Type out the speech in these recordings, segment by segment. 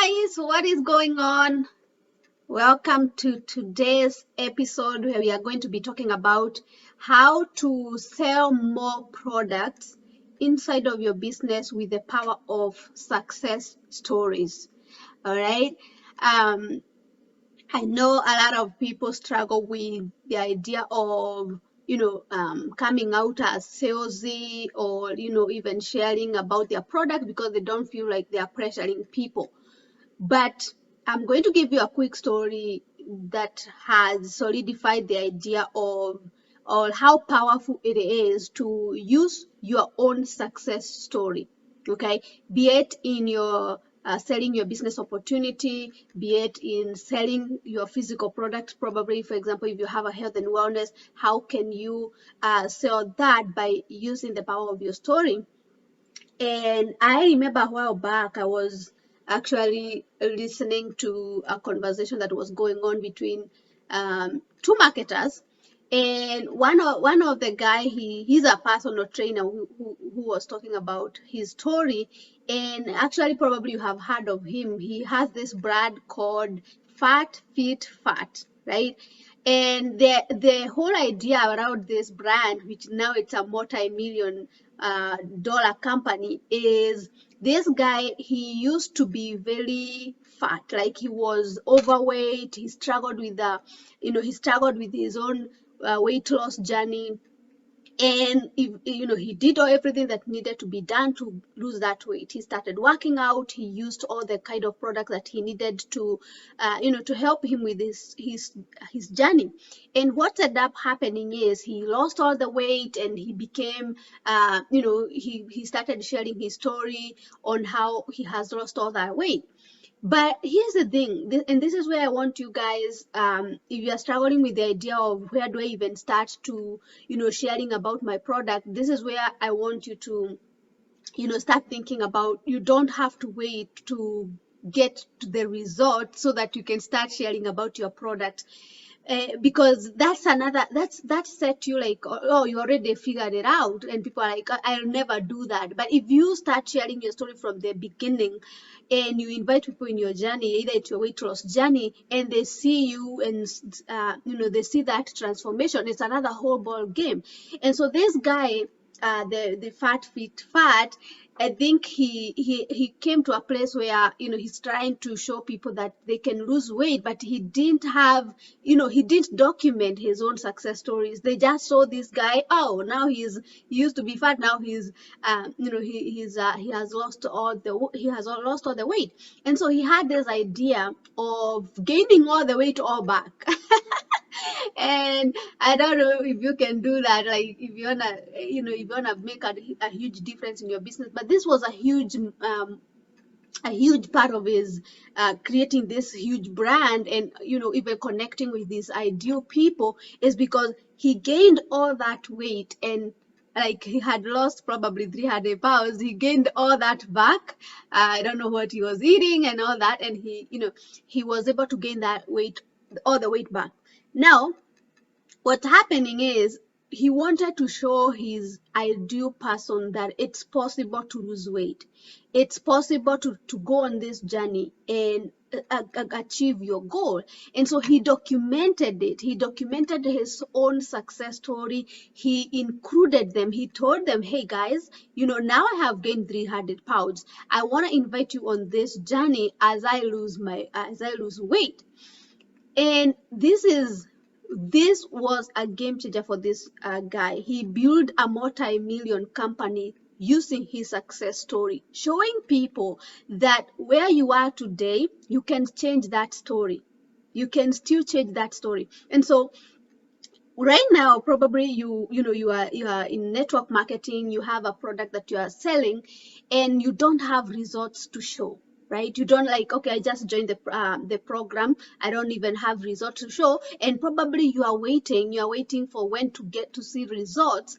guys, what is going on? Welcome to today's episode where we are going to be talking about how to sell more products inside of your business with the power of success stories. All right. Um, I know a lot of people struggle with the idea of coming out as salesy or even sharing about their product because they don't feel like they are pressuring people. But I'm going to give you a quick story that has solidified the idea of or how powerful it is to use your own success story. Okay, be it in your selling your business opportunity, be it in selling your physical product. Probably, for example, if you have a health and wellness, how can you sell that by using the power of your story? And I remember a while back, I was actually listening to a conversation that was going on between two marketers. And one of the guy, he's a personal trainer who was talking about his story. And actually, probably you have heard of him. He has this brand called Fat Fit Fat, right? And the whole idea around this brand, which now it's a multi-million dollar company, is this guy. He used to be very fat, like he was overweight. He struggled with he struggled with his own weight loss journey. And he did everything that needed to be done to lose that weight. He started working out. He used all the kind of products that he needed to to help him with his journey. And what ended up happening is he lost all the weight, and he became he started sharing his story on how he has lost all that weight. But here's the thing, and this is where I want you guys, if you are struggling with the idea of where do I even start to, sharing about my product, this is where I want you to, start thinking about, you don't have to wait to get to the result so that you can start sharing about your product. Because that set you like, oh, you already figured it out, and people are like, I'll never do that. But if you start sharing your story from the beginning, and you invite people in your journey, either it's your weight loss journey, and they see you, and they see that transformation, it's another whole ball game. And so this guy, the Fat Fit Fat, I think he came to a place where he's trying to show people that they can lose weight, but he didn't have he didn't document his own success stories. They just saw this guy. Oh, now he used to be fat. Now he's he has lost all the weight, and so he had this idea of gaining all the weight all back. And I don't know if you can do that, like if you wanna if you wanna make a huge difference in your business. But this was a huge part of his creating this huge brand, and even connecting with these ideal people, is because he gained all that weight, and like he had lost probably 300 pounds. He gained all that back. I don't know what he was eating and all that, and he was able to gain that weight, all the weight back. Now what's happening is, he wanted to show his ideal person that it's possible to lose weight. It's possible to go on this journey and achieve your goal. And so he documented it. He documented his own success story. He included them. He told them, hey guys, now I have gained 300 pounds. I want to invite you on this journey as I lose weight. And this was a game changer for this guy. He built a multi-million company using his success story, showing people that where you are today, you can change that story. You can still change that story. And so right now, probably you are in network marketing. You have a product that you are selling, and you don't have results to show. Right? You don't like, okay, I just joined the program. I don't even have results to show. And probably you are waiting for when to get to see results.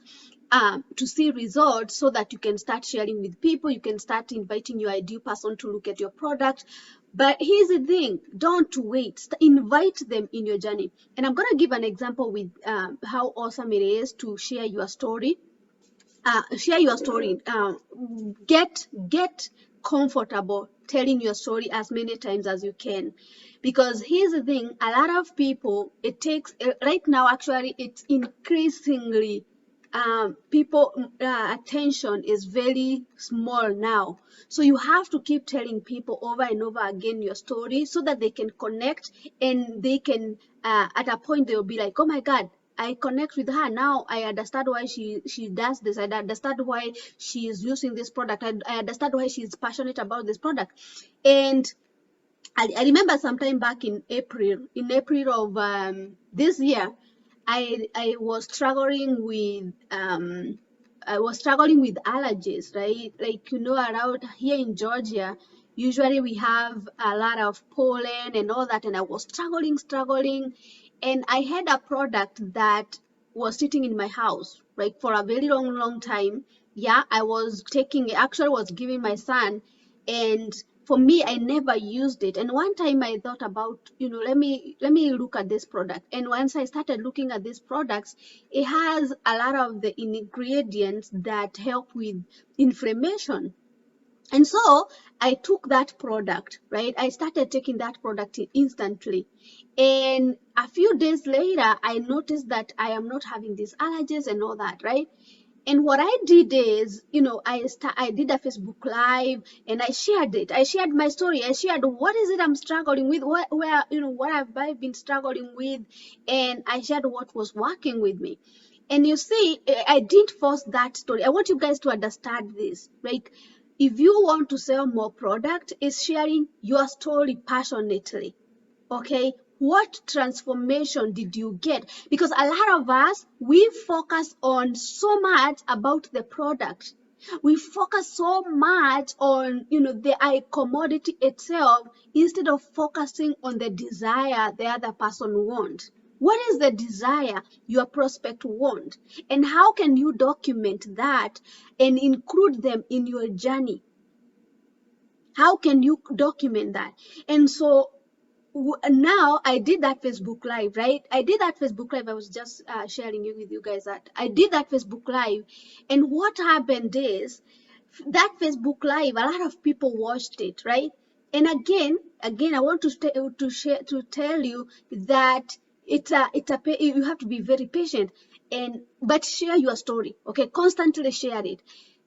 So that you can start sharing with people. You can start inviting your ideal person to look at your product. But here's the thing, don't wait. Invite them in your journey. And I'm going to give an example with how awesome it is to share your story. Get comfortable telling your story as many times as you can. Because here's the thing, a lot of people, it takes, right now actually, it's increasingly, people attention is very small now. So you have to keep telling people over and over again your story so that they can connect, and they can, at a point they'll be like, oh my God, I connect with her now. I understand why she does this. I understand why she is using this product. I understand why she's passionate about this product. And I remember sometime back in April of this year, I was struggling with allergies, right? Like, around here in Georgia, usually we have a lot of pollen and all that, and I was struggling, and I had a product that was sitting in my house, right, for a very long time. Yeah, I was taking, actually was giving my son, and for me, I never used it. And one time I thought about, let me look at this product. And once I started looking at these products, it has a lot of the ingredients that help with inflammation. And so I took that product, right? I started taking that product instantly. And a few days later, I noticed that I am not having these allergies and all that, right? And what I did is, I did a Facebook Live, and I shared it. I shared my story. I shared what is it I'm struggling with, what have I been struggling with, and I shared what was working with me. And you see, I didn't force that story. I want you guys to understand this, right? If you want to sell more product, is sharing your story passionately. Okay, what transformation did you get? Because a lot of us, we focus on so much about the product. We focus so much on, the commodity itself, instead of focusing on the desire the other person wants. What is the desire your prospect want? And how can you document that and include them in your journey? How can you document that? And so now I did that Facebook Live, right? I did that Facebook Live. I was just sharing with you guys that I did that Facebook Live. And what happened is, that Facebook Live, a lot of people watched it, right? And again, I want to tell you that you have to be very patient, but share your story, okay? Constantly share it.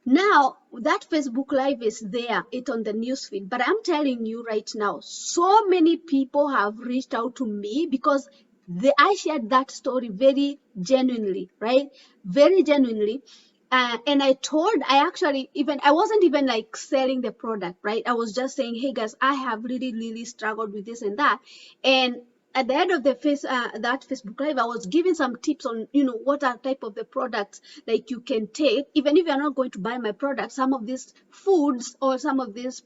Now, that Facebook Live is there, it's on the newsfeed. But I'm telling you right now, so many people have reached out to me because I shared that story very genuinely, right? Very genuinely. And I wasn't even like selling the product, right? I was just saying, hey guys, I have really struggled with this and that. And at the end of that Facebook Live, I was giving some tips on, what are type of the products like you can take, even if you're not going to buy my product. Some of these foods or some of these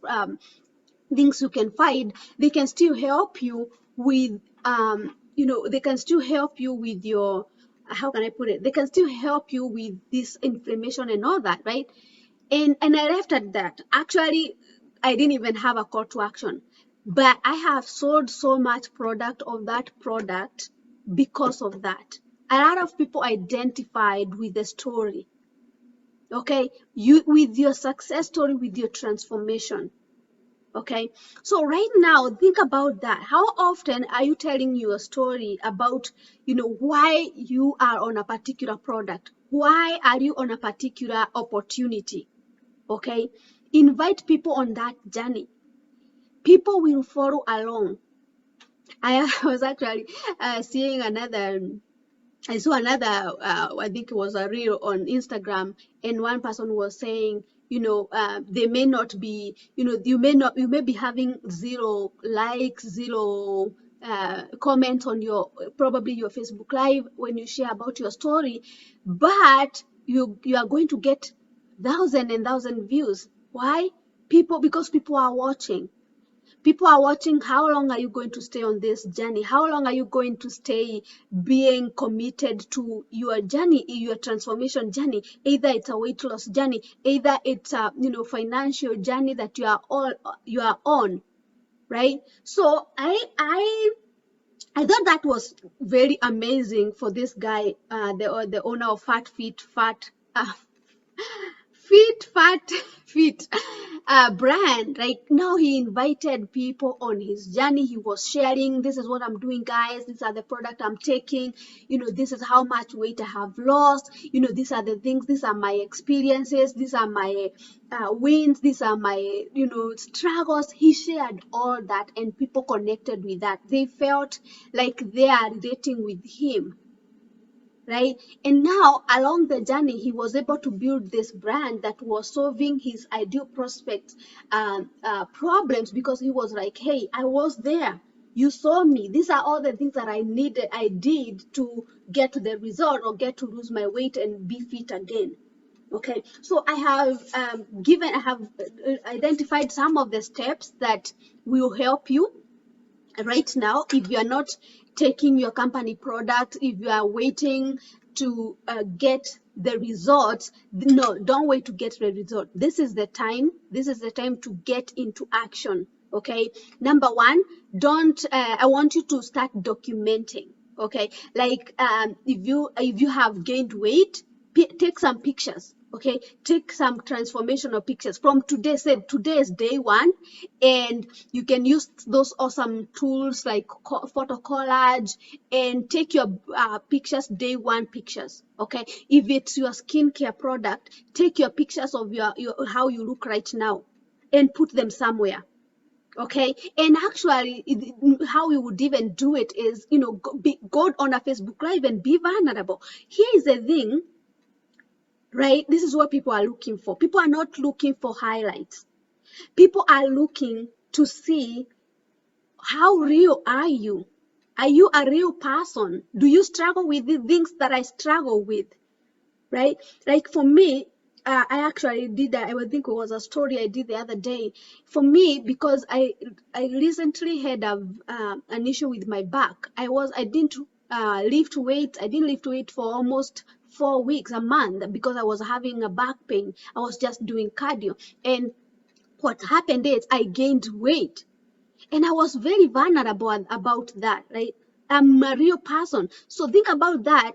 things you can find, they can still help you with, they can still help you with your, how can I put it? They can still help you with this inflammation and all that, right? And I left at that. Actually, I didn't even have a call to action, but I have sold so much product of that product because of that. A lot of people identified with the story. Okay, you with your success story, with your transformation. Okay, so right now, think about that. How often are you telling your story about, why you are on a particular product? Why are you on a particular opportunity? Okay, invite people on that journey. People will follow along. I was actually seeing I saw another, I think it was a reel on Instagram, and one person was saying, they may not be, you may be having 0 likes, 0 comments on probably your Facebook Live when you share about your story, but you are going to get thousand and thousand views. Why? Because people are watching. People are watching. How long are you going to stay on this journey? How long are you going to stay being committed to your journey, your transformation journey? Either it's a weight loss journey, either it's a financial journey that you are on, right? So I thought that was very amazing for this guy, the owner of fit fat fit brand. Like now he invited people on his journey. He was sharing, this is what I'm doing, guys, these are the product I'm taking, this is how much weight I have lost, these are the things, these are my experiences, these are my wins, these are my struggles. He shared all that and people connected with that. They felt like they are relating with him, right? And now along the journey, he was able to build this brand that was solving his ideal prospect problems, because he was like, hey, I was there. You saw me. These are all the things that I did to get the result or get to lose my weight and be fit again. Okay, so I have identified some of the steps that will help you right now. If you are not taking your company product, if you are waiting to get the results, no, don't wait to get the result. This is the time to get into action. Okay, number one, don't I want you to start documenting. Okay, like if you have gained weight, take some pictures. Okay, take some transformational pictures from today. Say today is day one, and you can use those awesome tools like photo collage and take your pictures, day one pictures. Okay, if it's your skincare product, take your pictures of your how you look right now and put them somewhere. Okay, and actually how we would even do it is go on a Facebook Live and be vulnerable. Here is the thing, right? This is what people are looking for. People are not looking for highlights. People are looking to see, how real are you? Are you a real person? Do you struggle with the things that I struggle with? Right? Like for me, I actually did that. I would think it was a story I did the other day. For me, because I recently had an issue with my back. I didn't lift weight. I didn't lift weight for almost 4 weeks, a month, because I was having a back pain. I was just doing cardio, and what happened is I gained weight. And I was very vulnerable about that, right? I'm a real person. So think about that.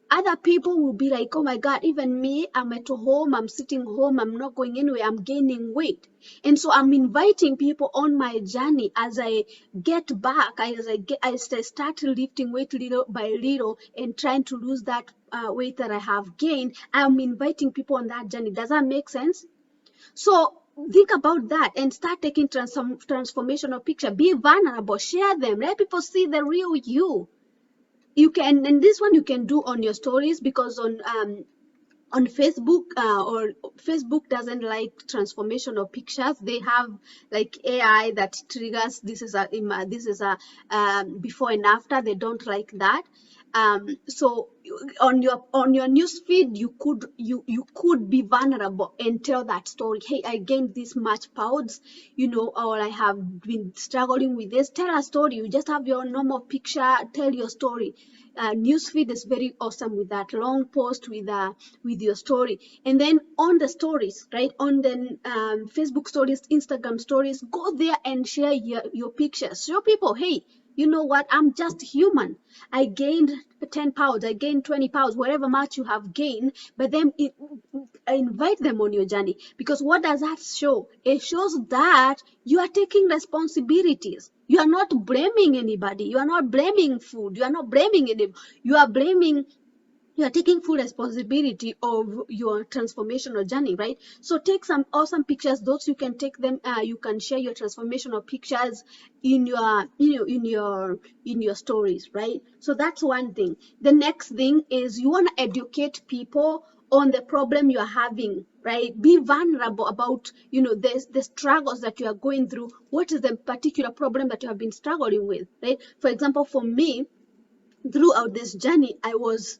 Other people will be like, oh my God, even me, I'm at home, I'm sitting home, I'm not going anywhere, I'm gaining weight. And so I'm inviting people on my journey as I get back, as I start lifting weight little by little and trying to lose that weight that I have gained. I'm inviting people on that journey. Does that make sense? So think about that and start taking transformational picture. Be vulnerable, share them, let people see the real you. You can, and this one you can do on your stories, because on Facebook or Facebook doesn't like transformational pictures. They have like AI that triggers this is a before and after. They don't like that. So on your news feed, you could be vulnerable and tell that story. Hey, I gained this much pounds, or I have been struggling with this. Tell a story. You just have your normal picture. Tell your story. Newsfeed is very awesome with that long post with your story. And then on the stories, right, on the Facebook stories, Instagram stories, go there and share your pictures. Show people, hey, you know what, I'm just human. I gained 10 pounds, I gained 20 pounds, whatever much you have gained. But then invite them on your journey, because what does that show? It shows that you are taking responsibilities. You are not blaming anybody. You are not blaming food. You are not blaming anybody. You are taking full responsibility of your transformational journey, right? So take some awesome pictures. Those you can take them. You can share your transformational pictures in your stories, right? So that's one thing. The next thing is you want to educate people on the problem you are having, right? Be vulnerable about the struggles that you are going through. What is the particular problem that you have been struggling with, right? For example, for me, throughout this journey, I was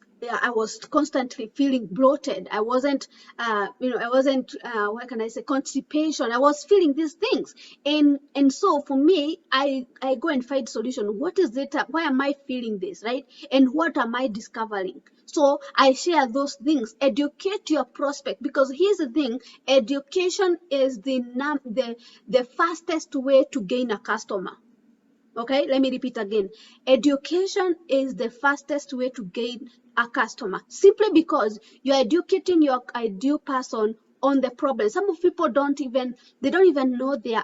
constantly feeling bloated. I wasn't what can I say, constipation. I was feeling these things, and so for me, I go and find solution. What is it? Why am I feeling this, right? And what am I discovering? So I share those things. Educate your prospect, because here's the thing: education is the fastest way to gain a customer. Okay, let me repeat again. Education is the fastest way to gain a customer, simply because you're educating your ideal person on the problem. Some of people don't even know they are